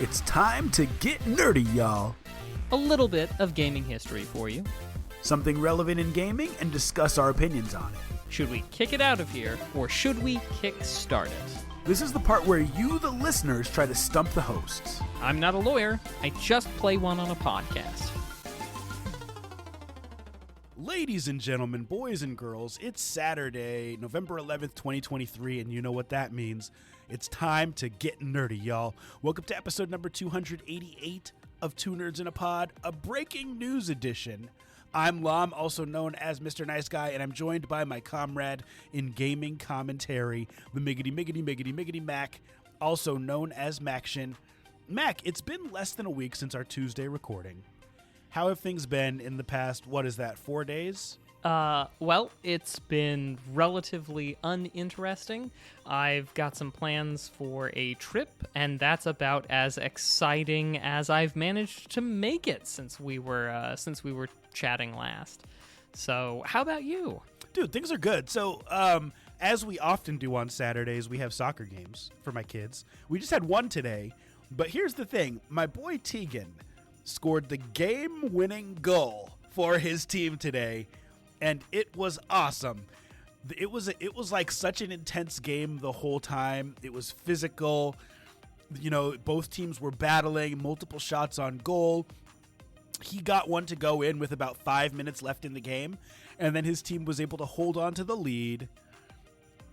It's time to get nerdy, y'all. A little bit of gaming history for you. Something relevant in gaming and discuss our opinions on it. Should we kick it out of here, or should we kick-start it? This is the part where you, the listeners, try to stump the hosts. I'm not a lawyer. I just play one on a podcast. Ladies and gentlemen, boys and girls, it's Saturday, November 11th, 2023, and you know what that means. It's time to get nerdy, y'all. Welcome to episode number 288 of Two Nerds in a Pod, a breaking news edition. I'm Lam, also known as Mr. Nice Guy, and I'm joined by my comrade in gaming commentary, the Miggity Mac, also known as Maction. Mac, it's been less than a week since our Tuesday recording. How have things been in the past, 4 days? Well, it's been relatively uninteresting. I've got some plans for a trip, and that's about as exciting as I've managed to make it since we were chatting last. So, how about you? Dude, things are good. So, as we often do on Saturdays, we have soccer games for my kids. We just had one today, but here's the thing. My boy Tegan scored the game-winning goal for his team today, and it was awesome. It was like such an intense game the whole time. It was physical. You know, both teams were battling, multiple shots on goal. He got one to go in with about 5 minutes left in the game, and then his team was able to hold on to the lead.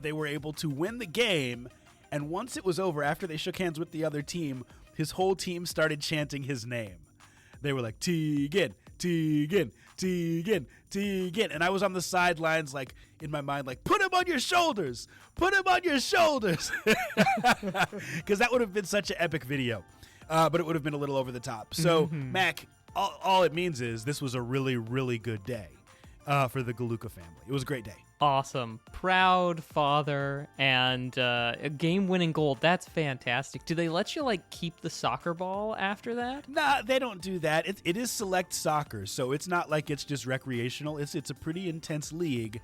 They were able to win the game, and once it was over, after they shook hands with the other team, his whole team started chanting his name. They were like, Tegan, Tegan, Tegan, Tegan. And I was on the sidelines, like, in my mind, like, put him on your shoulders. Put him on your shoulders. Because that would have been such an epic video. But it would have been a little over the top. So, Mac, all it means is this was a really, really good day for the Galuka family. It was a great day. Awesome. Proud father and a game-winning goal. That's fantastic. Do they let you, keep the soccer ball after that? Nah, they don't do that. It is select soccer, so it's not like it's just recreational. It's a pretty intense league.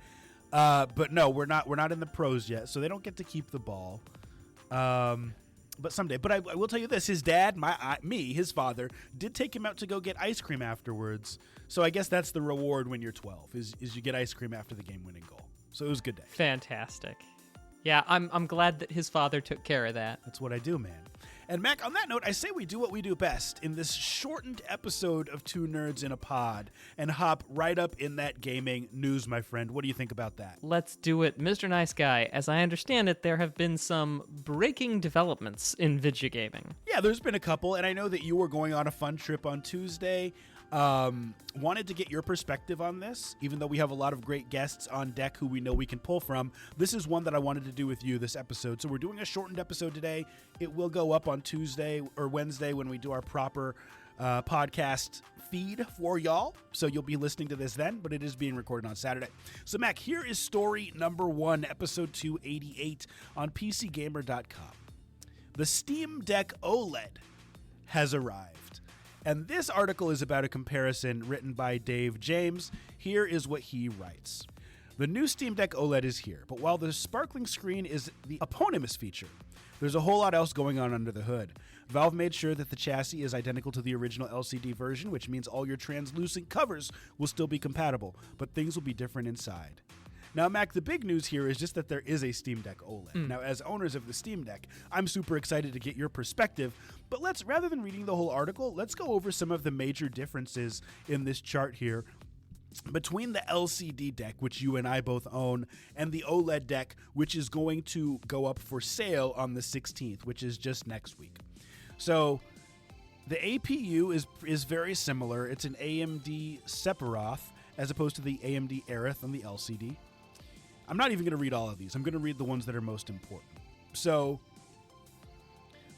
But no, we're not in the pros yet, so they don't get to keep the ball. But someday. But I will tell you this: his dad, his father, did take him out to go get ice cream afterwards. So I guess that's the reward when you're 12: is you get ice cream after the game-winning goal. So it was a good day. Fantastic. Yeah, I'm glad that his father took care of that. That's what I do, man. And Mac, on that note, I say we do what we do best in this shortened episode of Two Nerds in a Pod and hop right up in that gaming news, my friend. What do you think about that? Let's do it. Mr. Nice Guy, as I understand it, there have been some breaking developments in video gaming. Yeah, there's been a couple, and I know that you were going on a fun trip on Tuesday. Wanted to get your perspective on this, even though we have a lot of great guests on deck who we know we can pull from. This is one that I wanted to do with you this episode. So we're doing a shortened episode today. It will go up on Tuesday or Wednesday when we do our proper podcast feed for y'all. So you'll be listening to this then, but it is being recorded on Saturday. So Mac, here is story number 1, episode 288 on PCGamer.com. The Steamdeck OLED has arrived. And this article is about a comparison written by Dave James. Here is what he writes. The new Steamdeck OLED is here, but while the sparkling screen is the eponymous feature, there's a whole lot else going on under the hood. Valve made sure that the chassis is identical to the original LCD version, which means all your translucent covers will still be compatible, but things will be different inside. Now, Mac, the big news here is just that there is a Steamdeck OLED. Now, as owners of the Steam Deck, I'm super excited to get your perspective, but rather than reading the whole article, let's go over some of the major differences in this chart here between the LCD deck, which you and I both own, and the OLED deck, which is going to go up for sale on the 16th, which is just next week. So the APU is very similar. It's an AMD Sephiroth as opposed to the AMD Aerith on the LCD. I'm not even going to read all of these. I'm going to read the ones that are most important. So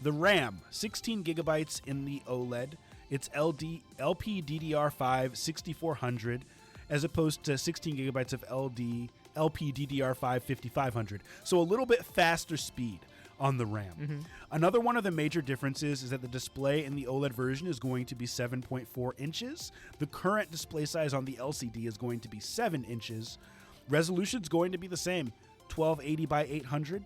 the RAM, 16 gigabytes in the OLED. It's LPDDR5 6400 as opposed to 16 gigabytes of LPDDR5 5500. So a little bit faster speed on the RAM. Another one of the major differences is that the display in the OLED version is going to be 7.4 inches. The current display size on the LCD is going to be 7 inches. Resolution's going to be the same, 1280 by 800.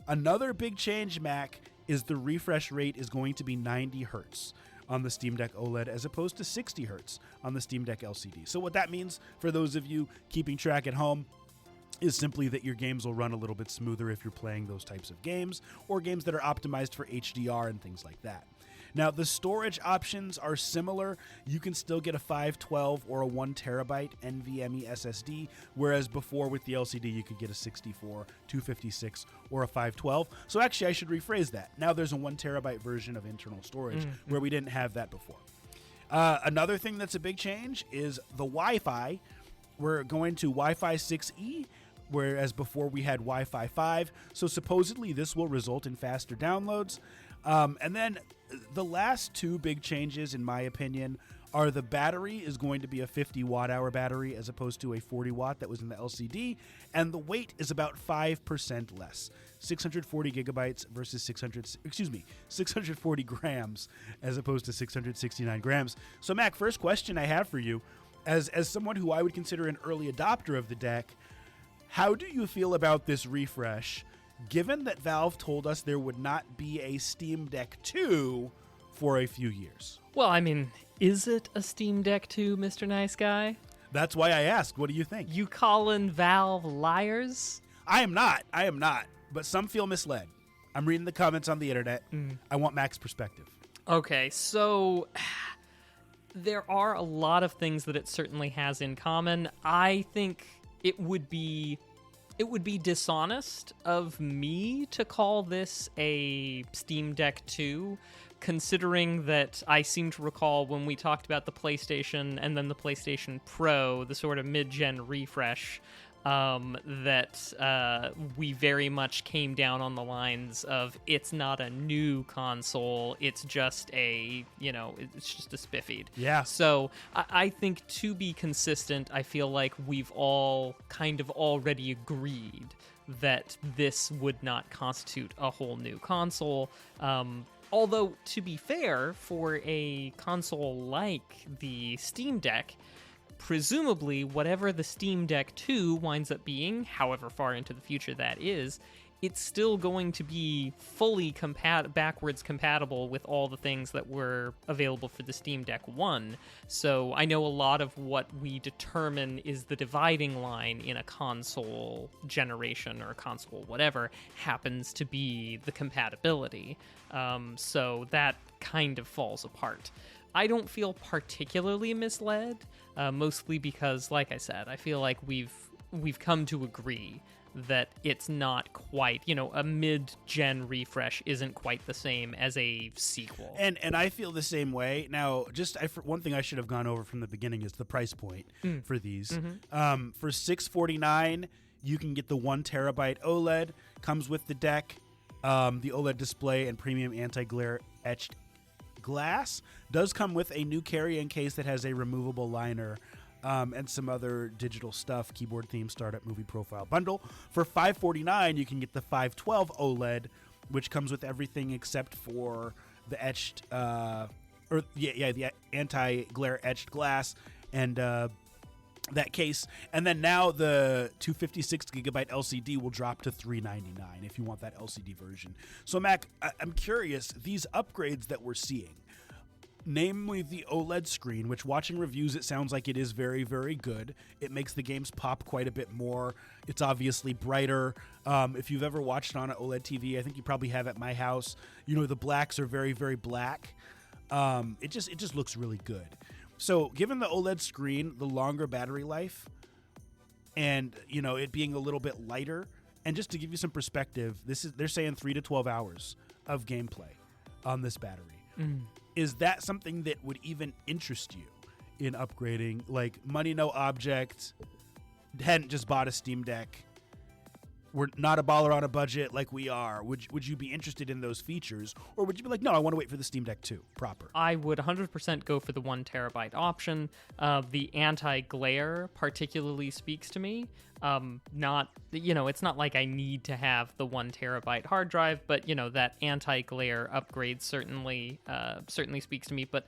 Another big change, Mac, is the refresh rate is going to be 90 hertz on the Steam Deck OLED as opposed to 60 hertz on the Steam Deck LCD. So what that means for those of you keeping track at home is simply that your games will run a little bit smoother if you're playing those types of games or games that are optimized for HDR and things like that. Now, the storage options are similar. You can still get a 512 or a 1 terabyte NVMe SSD, whereas before with the LCD, you could get a 64, 256, or a 512. So actually, I should rephrase that. Now there's a 1 terabyte version of internal storage where we didn't have that before. Another thing that's a big change is the Wi-Fi. We're going to Wi-Fi 6E, whereas before we had Wi-Fi 5. So supposedly this will result in faster downloads. And then the last two big changes, in my opinion, are the battery is going to be a 50 watt-hour battery as opposed to a 40 watt that was in the LCD, and the weight is about 5% less. 640 gigabytes versus 640 grams as opposed to 669 grams. So, Mac, first question I have for you, as someone who I would consider an early adopter of the deck, how do you feel about this refresh, given that Valve told us there would not be a Steam Deck 2 for a few years? Well, I mean, is it a Steam Deck 2, Mr. Nice Guy? That's why I asked. What do you think? You calling Valve liars? I am not. But some feel misled. I'm reading the comments on the internet. I want Mac's perspective. Okay, so there are a lot of things that it certainly has in common. I think it would be dishonest of me to call this a Steam Deck 2, considering that I seem to recall when we talked about the PlayStation and then the PlayStation Pro, the sort of mid-gen refresh, that we very much came down on the lines of it's not a new console, it's just it's just a spiffed. Yeah. So I think, to be consistent, I feel like we've all kind of already agreed that this would not constitute a whole new console. Although, to be fair, for a console like the Steam Deck, presumably whatever the Steam Deck 2 winds up being, however far into the future that is, it's still going to be fully backwards compatible with all the things that were available for the Steam Deck 1. So I know a lot of what we determine is the dividing line in a console generation or a console whatever happens to be the compatibility. So that kind of falls apart. I don't feel particularly misled, mostly because, like I said, I feel like we've come to agree that it's not quite, a mid-gen refresh isn't quite the same as a sequel. And I feel the same way. Now, one thing I should have gone over from the beginning is the price point for these. For $649, you can get the 1 terabyte OLED, comes with the deck, the OLED display, and premium anti-glare etched glass. Does come with a new carry-in case that has a removable liner, and some other digital stuff, keyboard theme, startup movie profile bundle. For $549, you can get the 512 OLED, which comes with everything except for the etched, the anti-glare etched glass and that case. And then now the 256 gigabyte LCD will drop to $399 if you want that LCD version. So Mac, I'm curious, these upgrades that we're seeing, namely the OLED screen, which watching reviews, it sounds like it is very, very good. It makes the games pop quite a bit more. It's obviously brighter. If you've ever watched on an OLED TV, I think you probably have at my house, the blacks are very, very black. It just looks really good. So given the OLED screen, the longer battery life, and, it being a little bit lighter, and just to give you some perspective, they're saying 3 to 12 hours of gameplay on this battery. Is that something that would even interest you in upgrading? Like, money no object, hadn't just bought a Steam Deck, we're not a baller on a budget like we are. Would you be interested in those features? Or would you be like, no, I want to wait for the Steam Deck 2 proper? I would 100% go for the 1 terabyte option. The anti-glare particularly speaks to me. It's not like I need to have the 1 terabyte hard drive, but, that anti-glare upgrade certainly speaks to me. But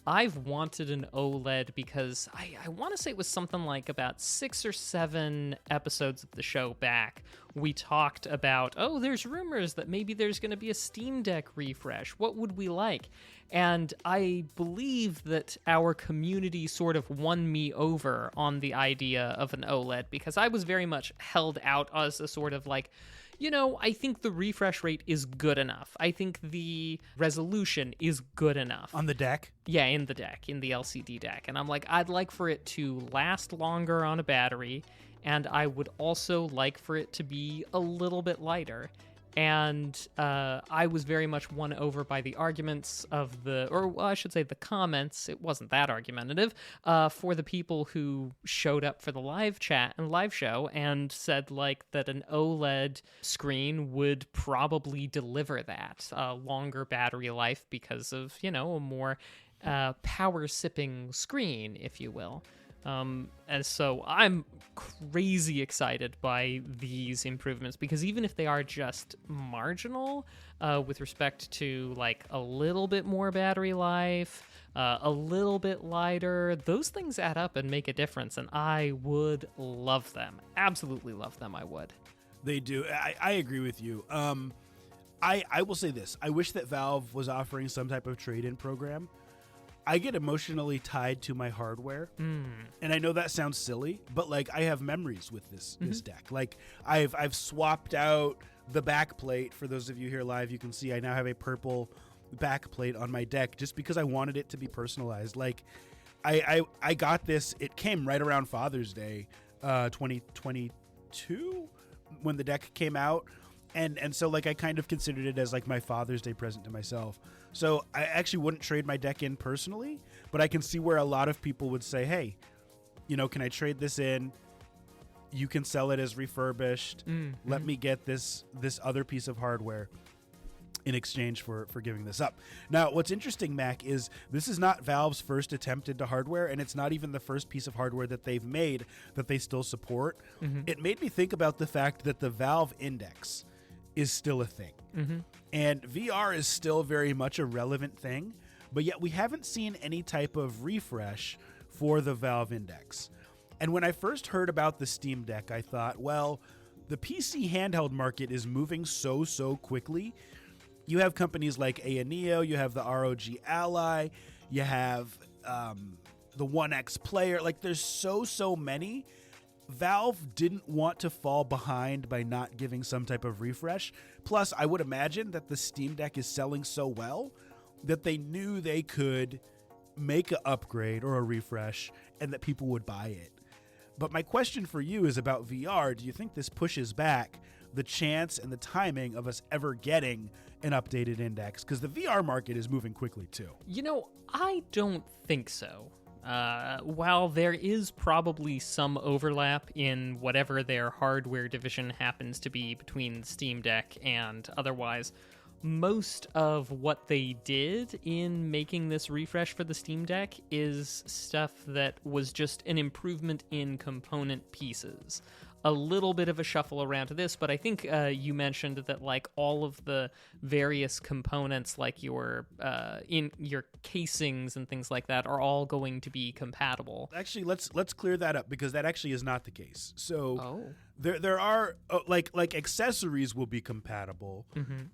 I've wanted an OLED because I want to say it was something like about 6 or 7 episodes of the show back we talked about, oh, there's rumors that maybe there's going to be a Steam Deck refresh. What would we like? And I believe that our community sort of won me over on the idea of an OLED, because I was very much held out as a sort of like, I think the refresh rate is good enough. I think the resolution is good enough. On the deck? Yeah, in the deck, in the LCD deck. And I'm like, I'd like for it to last longer on a battery, and I would also like for it to be a little bit lighter. And I was very much won over by the arguments of I should say the comments. It wasn't that argumentative for the people who showed up for the live chat and live show and said like that an OLED screen would probably deliver that longer battery life because of, a more power sipping screen, if you will. And so I'm crazy excited by these improvements, because even if they are just marginal with respect to like a little bit more battery life, a little bit lighter, those things add up and make a difference, and I would love them. Absolutely love them, I would. They do. I agree with you. I will say this. I wish that Valve was offering some type of trade-in program. I get emotionally tied to my hardware, and I know that sounds silly, but like I have memories with this deck. Like I've swapped out the back plate. For those of you here live, you can see I now have a purple back plate on my deck just because I wanted it to be personalized. Like I got this. It came right around Father's Day, 2022, when the deck came out, and so like I kind of considered it as like my Father's Day present to myself. So I actually wouldn't trade my deck in personally, but I can see where a lot of people would say, hey, can I trade this in? You can sell it as refurbished. Let me get this other piece of hardware in exchange for giving this up. Now, what's interesting, Mac, is this is not Valve's first attempt into hardware, and it's not even the first piece of hardware that they've made that they still support. It made me think about the fact that the Valve Index is still a thing. And VR is still very much a relevant thing, but yet we haven't seen any type of refresh for the Valve Index. And when I first heard about the Steam Deck, I thought, well, the PC handheld market is moving so quickly. You have companies like Aeneo, you have the ROG Ally, you have the One X Player. Like there's so many. Valve didn't want to fall behind by not giving some type of refresh. Plus, I would imagine that the Steam Deck is selling so well that they knew they could make an upgrade or a refresh and that people would buy it. But my question for you is about VR. Do you think this pushes back the chance and the timing of us ever getting an updated index? Because the VR market is moving quickly too. I don't think so. While there is probably some overlap in whatever their hardware division happens to be between Steam Deck and otherwise, most of what they did in making this refresh for the Steam Deck is stuff that was just an improvement in component pieces. A little bit of a shuffle around to this, but I think you mentioned that like all of the various components, like your in your casings and things like that, are all going to be compatible. Actually, let's clear that up, because that actually is not the case. So there are like accessories will be compatible,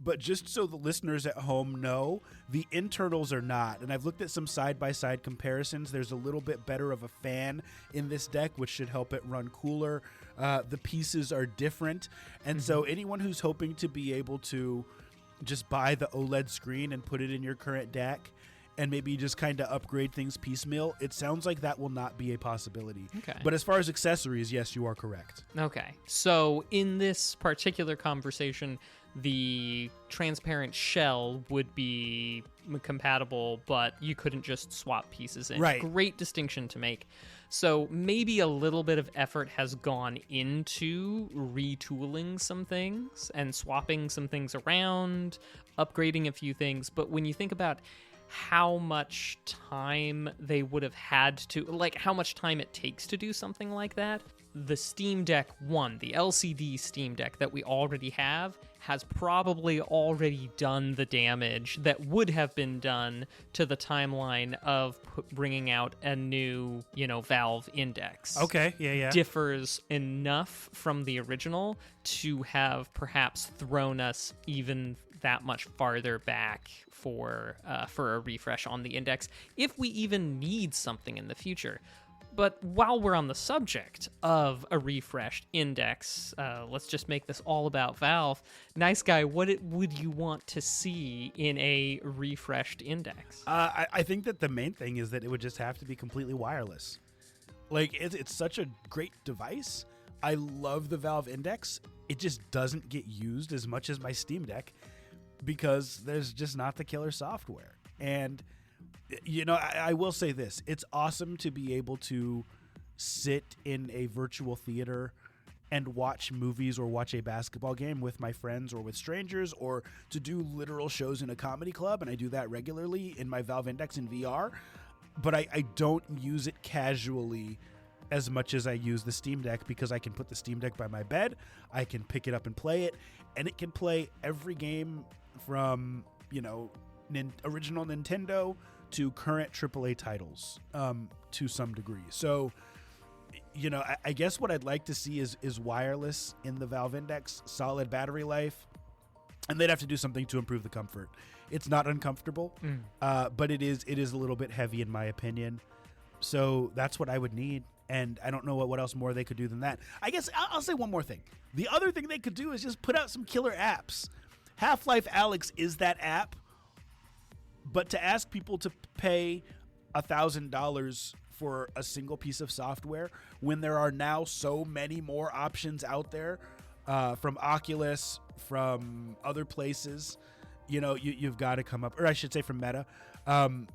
but just so the listeners at home know, the internals are not. And I've looked at some side-by-side comparisons. There's a little bit better of a fan in this deck, which should help it run cooler. The pieces are different, and so anyone who's hoping to be able to just buy the OLED screen and put it in your current deck and maybe just kind of upgrade things piecemeal, it sounds like that will not be a possibility. Okay. But as far as accessories, yes, you are correct. Okay. So in this particular conversation, the transparent shell would be compatible, but you couldn't just swap pieces in. Right. Great distinction to make. So maybe a little bit of effort has gone into retooling some things and swapping some things around, upgrading a few things. But when you think about how much time they would have had to, like how much time it takes to do something like that, the Steam Deck 1, the LCD Steam Deck that we already have, has probably already done the damage that would have been done to the timeline of bringing out a new, Valve Index. Okay, yeah. Differs enough from the original to have perhaps thrown us even that much farther back for a refresh on the Index, if we even need something in the future. But while we're on the subject of a refreshed Index, let's just make this all about Valve. Nice guy, what would you want to see in a refreshed Index? I think that the main thing is that it would just have to be completely wireless. Like, it's such a great device. I love the Valve Index. It just doesn't get used as much as my Steam Deck because there's just not the killer software. And I will say this. It's awesome to be able to sit in a virtual theater and watch movies or watch a basketball game with my friends or with strangers, or to do literal shows in a comedy club, and I do that regularly in my Valve Index in VR. But I don't use it casually as much as I use the Steam Deck, because I can put the Steam Deck by my bed, I can pick it up and play it, and it can play every game from, original Nintendo to current AAA titles to some degree. So, I guess what I'd like to see is wireless in the Valve Index, solid battery life, and they'd have to do something to improve the comfort. It's not uncomfortable, but it is a little bit heavy in my opinion. So that's what I would need, and I don't know what else more they could do than that. I guess I'll say one more thing. The other thing they could do is just put out some killer apps. Half-Life Alyx is that app. But to ask people to pay $1,000 for a single piece of software when there are now so many more options out there from Oculus, from other places, you've got to come up, or I should say from Meta,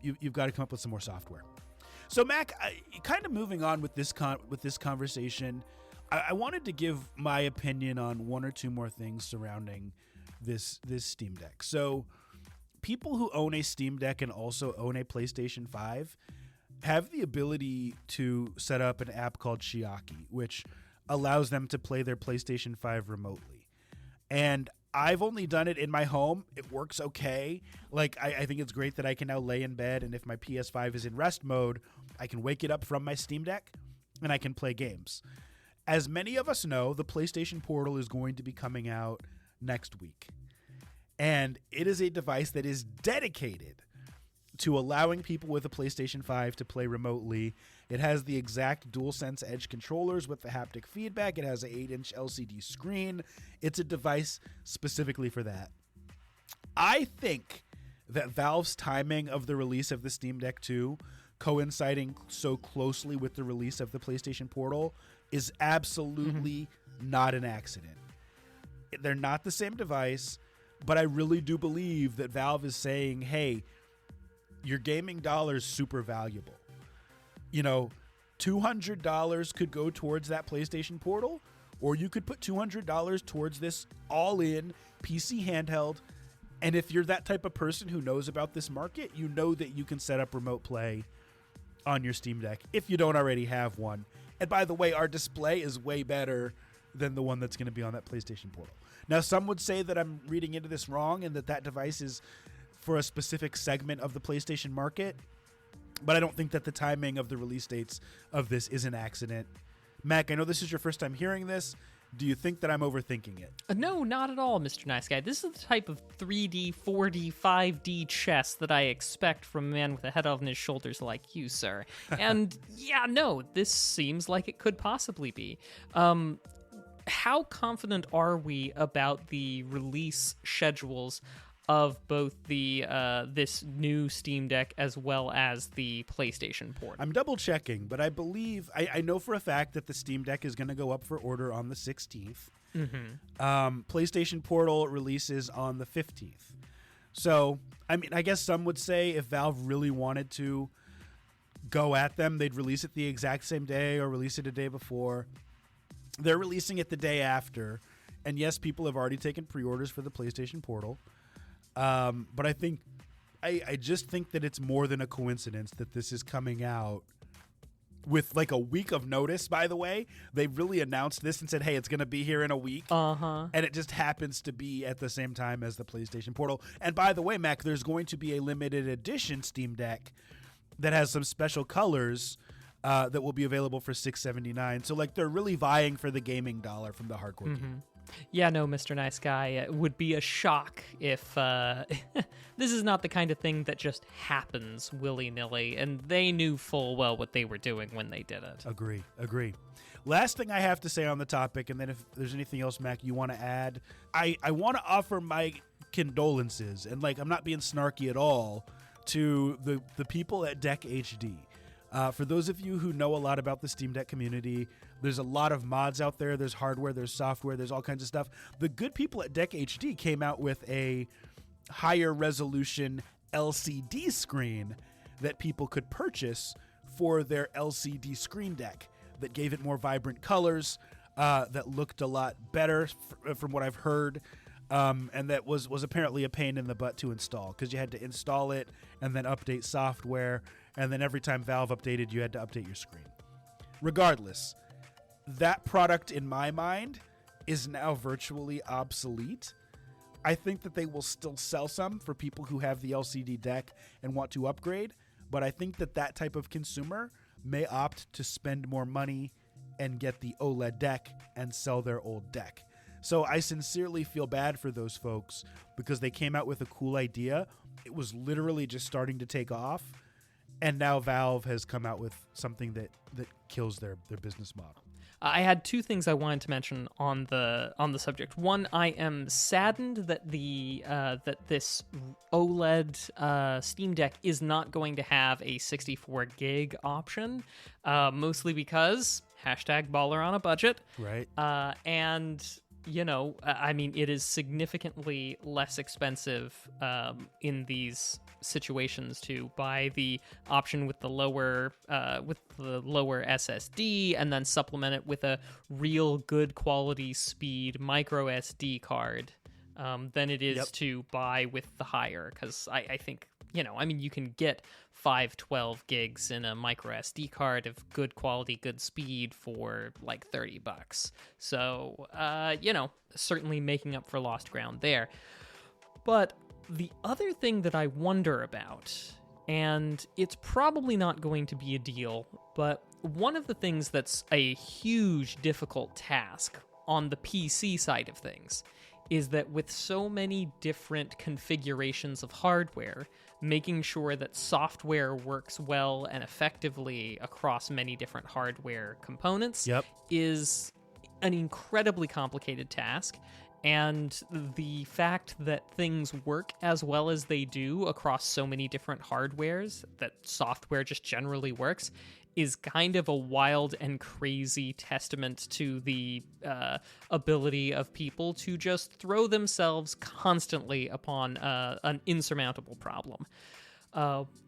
you've got to come up with some more software. So Mac, kind of moving on with this conversation, I wanted to give my opinion on one or two more things surrounding this Steam Deck. So, people who own a Steam Deck and also own a PlayStation 5 have the ability to set up an app called Chiaki, which allows them to play their PlayStation 5 remotely. And I've only done it in my home. It works okay. Like, I think it's great that I can now lay in bed, and if my PS5 is in rest mode, I can wake it up from my Steam Deck and I can play games. As many of us know, the PlayStation Portal is going to be coming out next week. And it is a device that is dedicated to allowing people with a PlayStation 5 to play remotely. It has the exact DualSense Edge controllers with the haptic feedback. It has an 8-inch LCD screen. It's a device specifically for that. I think that Valve's timing of the release of the Steam Deck 2, coinciding so closely with the release of the PlayStation Portal, is absolutely not an accident. They're not the same device. But I really do believe that Valve is saying, hey, your gaming dollar is super valuable. $200 could go towards that PlayStation Portal, or you could put $200 towards this all-in PC handheld. And if you're that type of person who knows about this market, you know that you can set up remote play on your Steam Deck if you don't already have one. And by the way, our display is way better than the one that's going to be on that PlayStation Portal. Now, some would say that I'm reading into this wrong and that device is for a specific segment of the PlayStation market, but I don't think that the timing of the release dates of this is an accident. Mac, I know this is your first time hearing this. Do you think that I'm overthinking it? No, not at all, Mr. Nice Guy. This is the type of 3D, 4D, 5D chess that I expect from a man with a head on his shoulders like you, sir. And yeah, no, this seems like it could possibly be. How confident are we about the release schedules of both the this new Steam Deck as well as the PlayStation Portal? I'm double checking, but I believe I know for a fact that the Steam Deck is going to go up for order on the 16th. PlayStation Portal releases on the 15th. So, I mean, I guess some would say if Valve really wanted to go at them, they'd release it the exact same day or release it a day before. They're releasing it the day after. And yes, people have already taken pre-orders for the PlayStation Portal. But I just think that it's more than a coincidence that this is coming out with like a week of notice, by the way. They really announced this and said, hey, it's going to be here in a week. And it just happens to be at the same time as the PlayStation Portal. And by the way, Mac, there's going to be a limited edition Steam Deck that has some special colors that will be available for $679. So like they're really vying for the gaming dollar from the hardcore game. Yeah, no, Mr. Nice Guy, it would be a shock if this is not the kind of thing that just happens willy-nilly, and they knew full well what they were doing when they did it. Agree. Last thing I have to say on the topic, and then if there's anything else, Mac, you want to add, I want to offer my condolences, and like I'm not being snarky at all, to the people at Deck HD. For those of you who know a lot about the Steam Deck community, there's a lot of mods out there. There's hardware, there's software, there's all kinds of stuff. The good people at Deck HD came out with a higher resolution LCD screen that people could purchase for their LCD screen deck that gave it more vibrant colors, that looked a lot better from what I've heard. And that was apparently a pain in the butt to install because you had to install it and then update software. And then every time Valve updated, you had to update your screen. Regardless, that product in my mind is now virtually obsolete. I think that they will still sell some for people who have the LCD deck and want to upgrade. But I think that type of consumer may opt to spend more money and get the OLED deck and sell their old deck. So I sincerely feel bad for those folks because they came out with a cool idea. It was literally just starting to take off. And now Valve has come out with something that kills their business model. I had two things I wanted to mention on the subject. One, I am saddened that that this OLED Steam Deck is not going to have a 64 gig option, mostly because #baller on a budget. Right. And you know, I mean, it is significantly less expensive in these situations to buy the option with the lower SSD and then supplement it with a real good quality speed micro SD card than it is to buy with the higher, because I think, you know, I mean, you can get 512 gigs in a micro SD card of good quality, good speed for like $30. So, you know, certainly making up for lost ground there. But the other thing that I wonder about, and it's probably not going to be a deal, but one of the things that's a huge, difficult task on the PC side of things is that with so many different configurations of hardware, making sure that software works well and effectively across many different hardware components is an incredibly complicated task. And the fact that things work as well as they do across so many different hardwares, that software just generally works, is kind of a wild and crazy testament to the ability of people to just throw themselves constantly upon an insurmountable problem.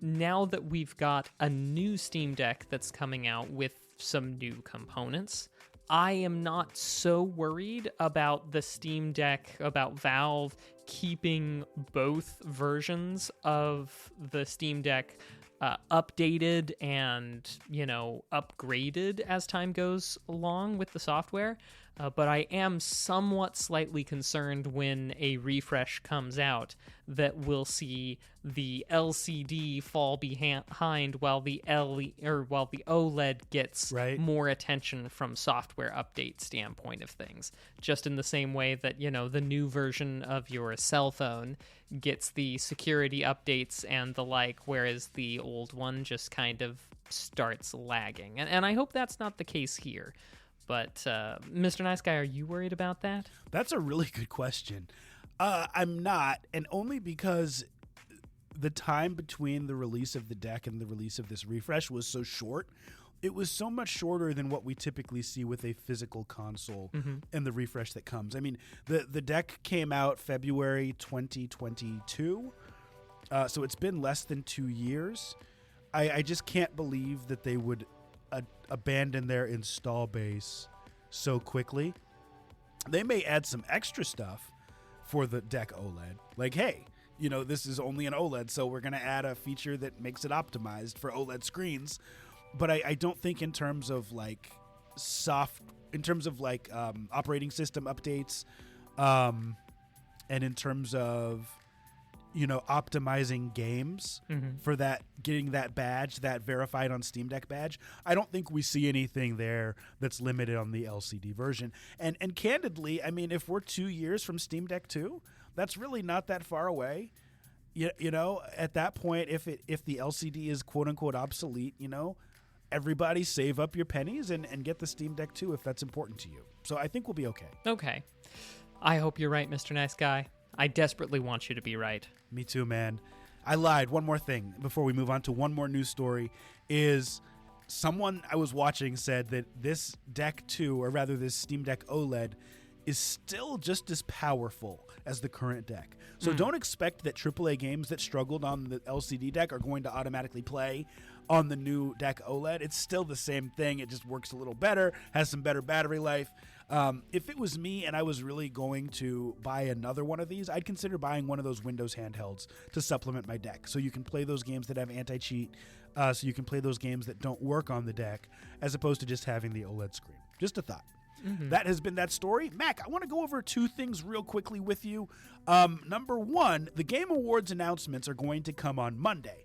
Now that we've got a new Steam Deck that's coming out with some new components, I am not so worried about the Steam Deck, about Valve keeping both versions of the Steam Deck updated and, you know, upgraded as time goes along with the software. But I am somewhat slightly concerned when a refresh comes out that we'll see the LCD fall behind while the OLED gets more attention from software update standpoint of things. Just in the same way that, you know, the new version of your cell phone gets the security updates and the like, whereas the old one just kind of starts lagging. And I hope that's not the case here. But, Mr. Nice Guy, are you worried about that? That's a really good question. I'm not, and only because the time between the release of the deck and the release of this refresh was so short. It was so much shorter than what we typically see with a physical console and the refresh that comes. I mean, the deck came out February 2022, so it's been less than 2 years. I just can't believe that they would abandon their install base so quickly. They may add some extra stuff for the Deck OLED. Like, hey, you know, this is only an OLED, so we're going to add a feature that makes it optimized for OLED screens. but I don't think in terms of like operating system updates, and in terms of optimizing games for that, getting that badge, that verified on Steam Deck badge, I don't think we see anything there that's limited on the LCD version. And candidly, I mean, if we're 2 years from Steam Deck 2, that's really not that far away. At that point, if the LCD is quote unquote obsolete, everybody save up your pennies and get the Steam Deck 2 if that's important to you. So I think we'll be okay. Okay. I hope you're right, Mr. Nice Guy. I desperately want you to be right. Me too, man. I lied. One more thing before we move on to one more news story is someone I was watching said that this Deck 2, or rather this Steam Deck OLED, is still just as powerful as the current deck. So don't expect that AAA games that struggled on the LCD deck are going to automatically play on the new Deck OLED. It's still the same thing. It just works a little better, has some better battery life. If it was me and I was really going to buy another one of these, I'd consider buying one of those Windows handhelds to supplement my deck. So you can play those games that have anti-cheat, so you can play those games that don't work on the deck, as opposed to just having the OLED screen. Just a thought. That has been that story. Mac, I want to go over 2 things real quickly with you. Number one, the Game Awards announcements are going to come on Monday.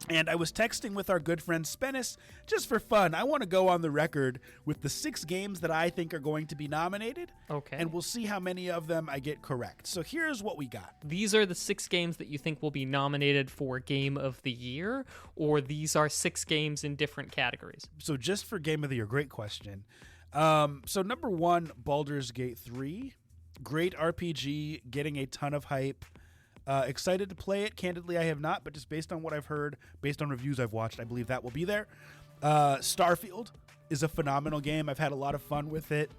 And I was texting with our good friend Spennis just for fun. I want to go on the record with the 6 games that I think are going to be nominated. Okay. And we'll see how many of them I get correct. So here's what we got. These are the 6 games that you think will be nominated for Game of the Year, or these are 6 games in different categories? So just for Game of the Year, great question. So number 1, Baldur's Gate 3. Great RPG, getting a ton of hype. Excited to play it. Candidly, I have not, but just based on what I've heard, based on reviews I've watched, I believe that will be there. Starfield is a phenomenal game. I've had a lot of fun with it.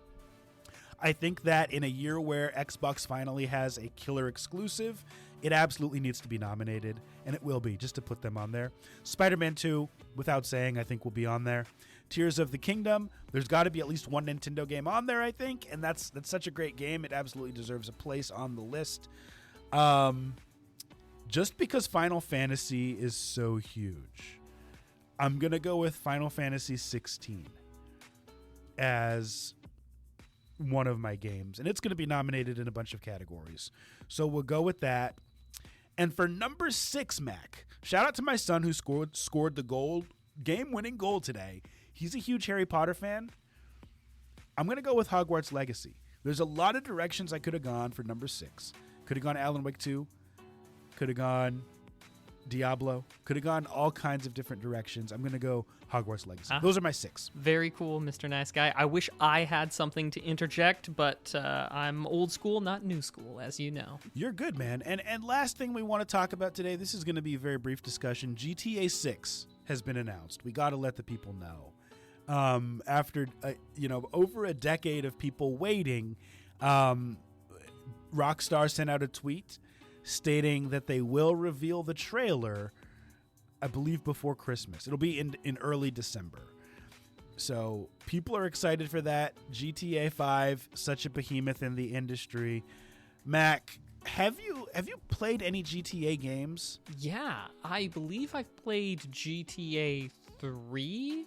I think that in a year where Xbox finally has a killer exclusive, it absolutely needs to be nominated, and it will be, just to put them on there. Spider-Man 2, without saying, I think will be on there. Tears of the Kingdom, there's got to be at least one Nintendo game on there, I think, and that's such a great game. It absolutely deserves a place on the list. Just because Final Fantasy is so huge, I'm going to go with Final Fantasy 16 as one of my games, and it's going to be nominated in a bunch of categories. So we'll go with that. And for number 6, Mac, shout out to my son who scored the game-winning goal today. He's a huge Harry Potter fan. I'm going to go with Hogwarts Legacy. There's a lot of directions I could have gone for number 6. Could have gone Alan Wake 2. Could have gone Diablo. Could have gone all kinds of different directions. I'm going to go Hogwarts Legacy. Those are my 6. Very cool, Mr. Nice Guy. I wish I had something to interject, but I'm old school, not new school, as you know. You're good, man. And last thing we want to talk about today, this is going to be a very brief discussion. GTA 6 has been announced. We got to let the people know. After over a decade of people waiting, Rockstar sent out a tweet stating that they will reveal the trailer, I believe, before Christmas. It'll be in early December. So people are excited for that. GTA 5, such a behemoth in the industry. Mac, have you played any GTA games? Yeah, I believe I've played GTA 3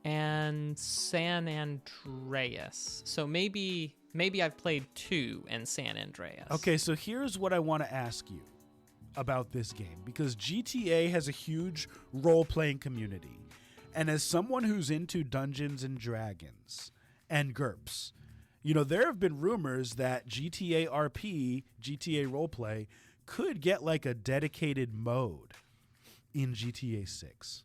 and San Andreas. So maybe I've played 2 and San Andreas. Okay, so here's what I want to ask you about this game, because GTA has a huge role-playing community. And as someone who's into Dungeons and Dragons and GURPS, there have been rumors that GTA RP, GTA Roleplay, could get like a dedicated mode in GTA 6.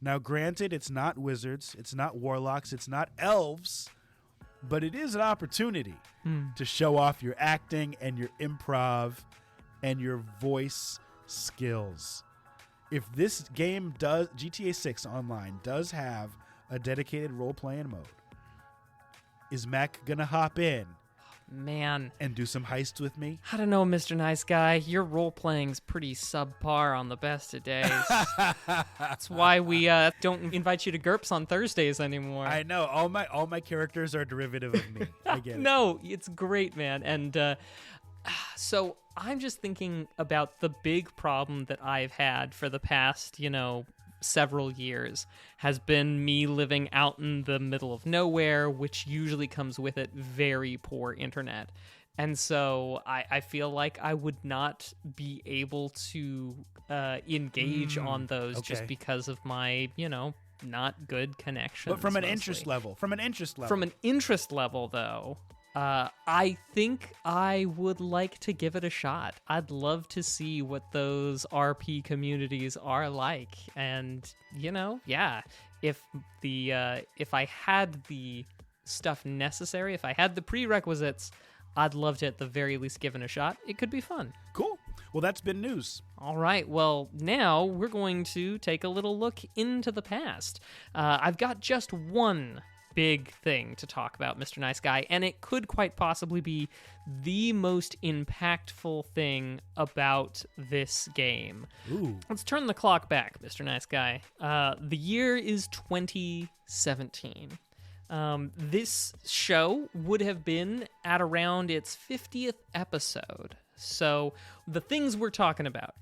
Now, granted, it's not wizards, it's not warlocks, it's not elves, but it is an opportunity to show off your acting and your improv and your voice skills. If this game GTA 6 Online does have a dedicated role-playing mode, is Mac going to hop in? Man. And do some heists with me? I don't know, Mr. Nice Guy. Your role-playing's pretty subpar on the best of days. That's why we don't invite you to GURPS on Thursdays anymore. I know. All my characters are a derivative of me. I get it. No, it's great, man. And so I'm just thinking about the big problem that I've had for the past, several years has been me living out in the middle of nowhere, which usually comes with it very poor internet. And so I feel like I would not be able to engage on those just because of my, not good connection. But from an interest level, though, I think I would like to give it a shot. I'd love to see what those RP communities are like. And, if I had the stuff necessary, if I had the prerequisites, I'd love to at the very least give it a shot. It could be fun. Cool. Well, that's been news. All right. Well, now we're going to take a little look into the past. I've got just one big thing to talk about, Mr. Nice Guy, and it could quite possibly be the most impactful thing about this game. Ooh. Let's turn the clock back, Mr. Nice Guy. The year is 2017. This show would have been at around its 50th episode. So the things we're talking about,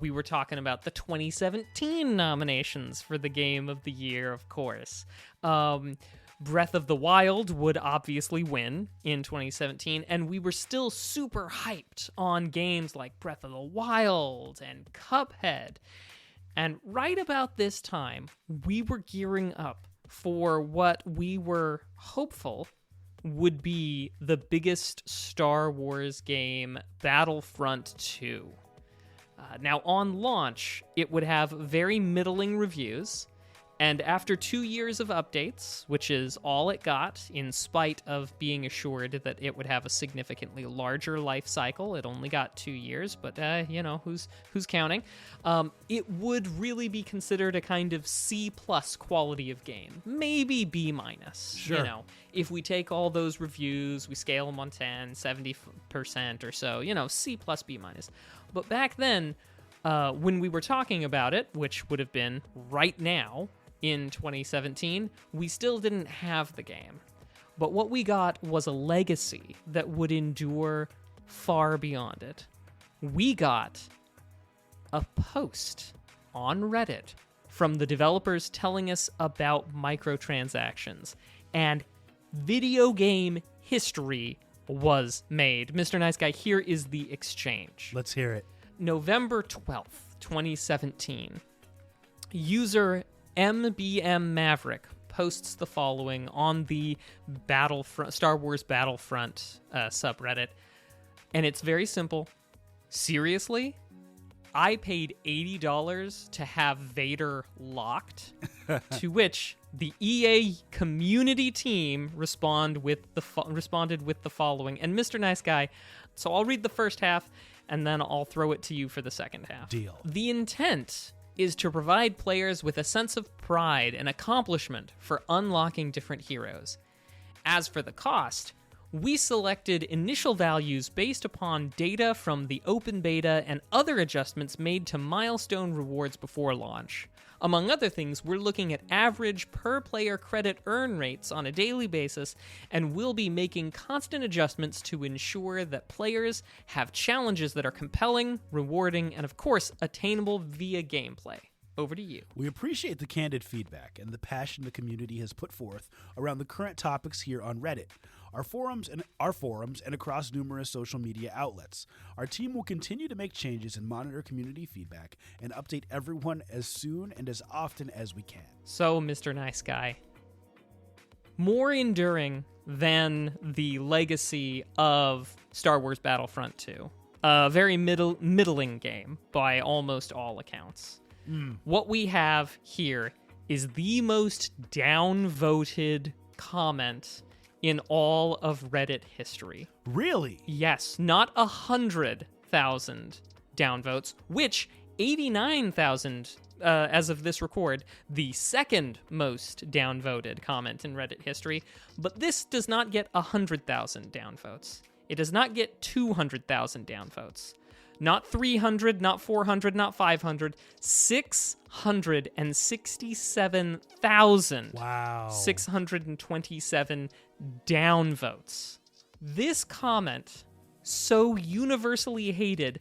we were talking about the 2017 nominations for the Game of the Year, of course. Breath of the Wild would obviously win in 2017, and we were still super hyped on games like Breath of the Wild and Cuphead. And right about this time, we were gearing up for what we were hopeful would be the biggest Star Wars game, Battlefront 2. Now, on launch, it would have very middling reviews, and after 2 years of updates, which is all it got, in spite of being assured that it would have a significantly larger life cycle, it only got 2 years, but, who's counting? It would really be considered a kind of C+ quality of game, maybe B-. Sure. If we take all those reviews, we scale them on 10, 70% or so, C+, B-. But back then, when we were talking about it, which would have been right now, in 2017, we still didn't have the game. But what we got was a legacy that would endure far beyond it. We got a post on Reddit from the developers telling us about microtransactions, and video game history was made. Mr. Nice Guy, here is the exchange. Let's hear it. November 12th, 2017. User MBM Maverick posts the following on the Star Wars Battlefront subreddit, and it's very simple. Seriously? I paid $80 to have Vader locked, to which the EA community team responded with the following. And Mr. Nice Guy, so I'll read the first half, and then I'll throw it to you for the second half. Deal. The intent is to provide players with a sense of pride and accomplishment for unlocking different heroes. As for the cost, we selected initial values based upon data from the open beta and other adjustments made to milestone rewards before launch. Among other things, we're looking at average per-player credit earn rates on a daily basis, and we'll be making constant adjustments to ensure that players have challenges that are compelling, rewarding, and of course, attainable via gameplay. Over to you. We appreciate the candid feedback and the passion the community has put forth around the current topics here on Reddit, our forums and across numerous social media outlets. Our team will continue to make changes and monitor community feedback and update everyone as soon and as often as we can. So, Mr. Nice Guy, more enduring than the legacy of Star Wars Battlefront 2, a very middling game by almost all accounts. What we have here is the most downvoted comment in all of Reddit history. Really? Yes, not 100,000 downvotes, which 89,000, as of this record, the second most downvoted comment in Reddit history. But this does not get 100,000 downvotes. It does not get 200,000 downvotes. Not 300, not 400, not 500, 667,000. Wow. 627 downvotes. This comment, so universally hated,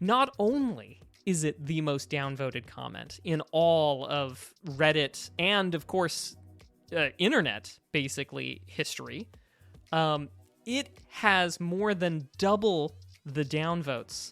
not only is it the most downvoted comment in all of Reddit and, of course, internet, basically, history. It has more than double the downvotes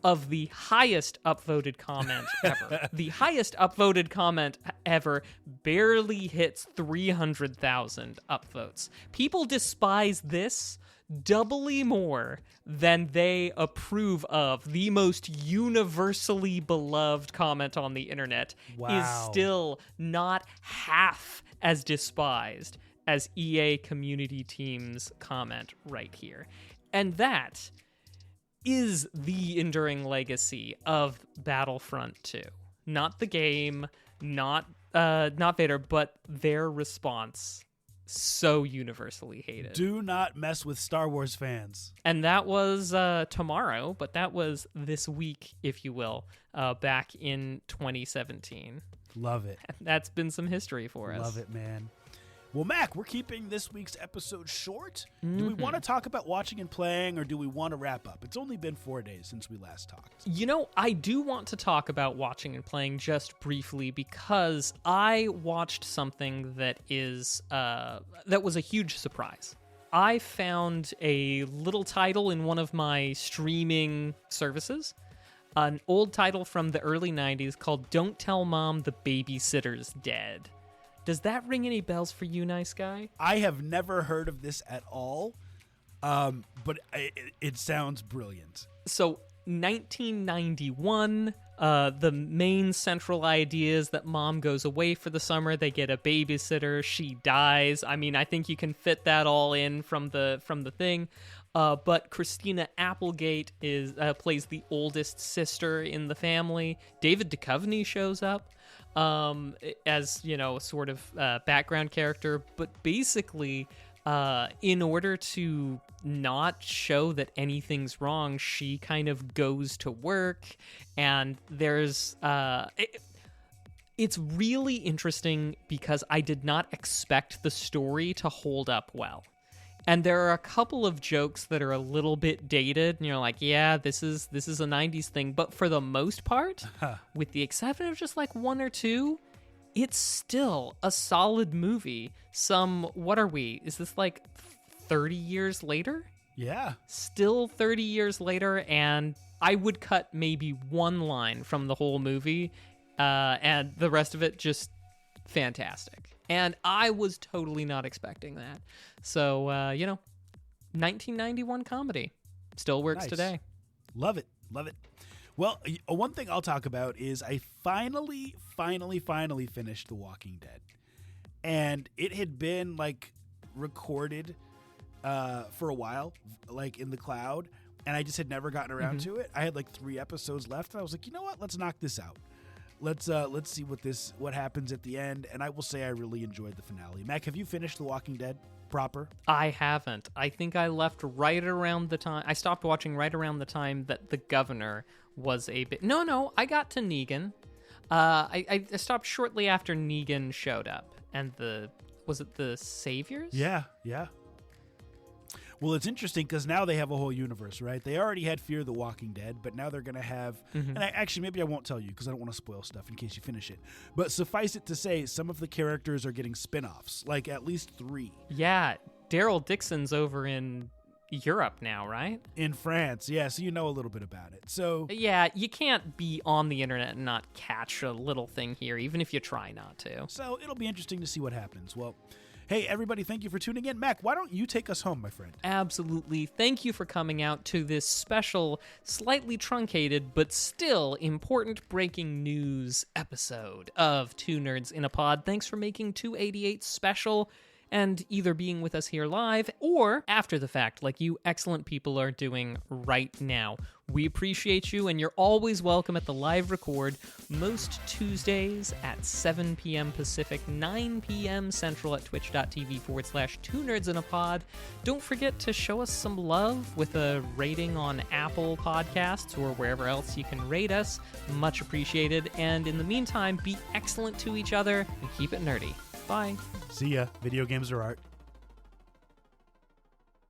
of the highest upvoted comment ever. The highest upvoted comment ever barely hits 300,000 upvotes. People despise this doubly more than they approve of the most universally beloved comment on the internet. Wow. Is still not half as despised as EA community team's comment right here. And that is the enduring legacy of Battlefront 2. Not the game, not Vader, but their response. So universally hated. Do not mess with Star Wars fans. And that was tomorrow, but that was this week, if you will, back in 2017. Love it. That's been some history for us. Love it, man. Well, Mac, we're keeping this week's episode short. Do we want to talk about watching and playing, or do we want to wrap up? It's only been 4 days since we last talked. You know, I do want to talk about watching and playing just briefly because I watched something that is that was a huge surprise. I found a little title in one of my streaming services, an old title from the early 90s called Don't Tell Mom the Babysitter's Dead. Does that ring any bells for you, nice guy? I have never heard of this at all, but it sounds brilliant. So, 1991, the main central idea is that mom goes away for the summer, they get a babysitter, she dies. I mean, I think you can fit that all in from the thing. But Christina Applegate plays the oldest sister in the family. David Duchovny shows up as, you know, sort of background character. But basically, in order to not show that anything's wrong, she kind of goes to work. And there's... It's really interesting because I did not expect the story to hold up well. And there are a couple of jokes that are a little bit dated, and you're like, yeah, this is a 90s thing. But for the most part, with the exception of just like one or two, it's still a solid movie. What are we? Is this like 30 years later? Yeah. Still 30 years later, and I would cut maybe one line from the whole movie, and the rest of it just fantastic. And I was totally not expecting that. So, 1991 comedy. Still works today. Love it. Love it. Well, one thing I'll talk about is I finally finished The Walking Dead. And it had been, like, recorded for a while, like, in the cloud. And I just had never gotten around to it. I had, like, 3 episodes left. And I was like, you know what? Let's knock this out. Let's see what happens at the end, and I will say I really enjoyed the finale. Mac, have you finished The Walking Dead proper? I haven't. I think I left right around the time... I stopped watching right around the time that the governor was a bit... No, I got to Negan. I stopped shortly after Negan showed up, and was it the Saviors? Yeah. Well, it's interesting because now they have a whole universe, right? They already had Fear the Walking Dead, but now they're going to have... And actually, maybe I won't tell you because I don't want to spoil stuff in case you finish it. But suffice it to say, some of the characters are getting spin-offs, like at least 3. Yeah, Daryl Dixon's over in Europe now, right? In France, yeah, so you know a little bit about it. So yeah, you can't be on the internet and not catch a little thing here, even if you try not to. So it'll be interesting to see what happens. Well... Hey, everybody, thank you for tuning in. Mac, why don't you take us home, my friend? Absolutely. Thank you for coming out to this special, slightly truncated, but still important breaking news episode of Two Nerds in a Pod. Thanks for making 288 special and either being with us here live or after the fact, like you excellent people are doing right now. We appreciate you, and you're always welcome at the live record most Tuesdays at 7 p.m. Pacific, 9 p.m. Central at twitch.tv/2nerdsinapod. Don't forget to show us some love with a rating on Apple Podcasts or wherever else you can rate us. Much appreciated. And in the meantime, be excellent to each other and keep it nerdy. Bye. See ya. Video games are art.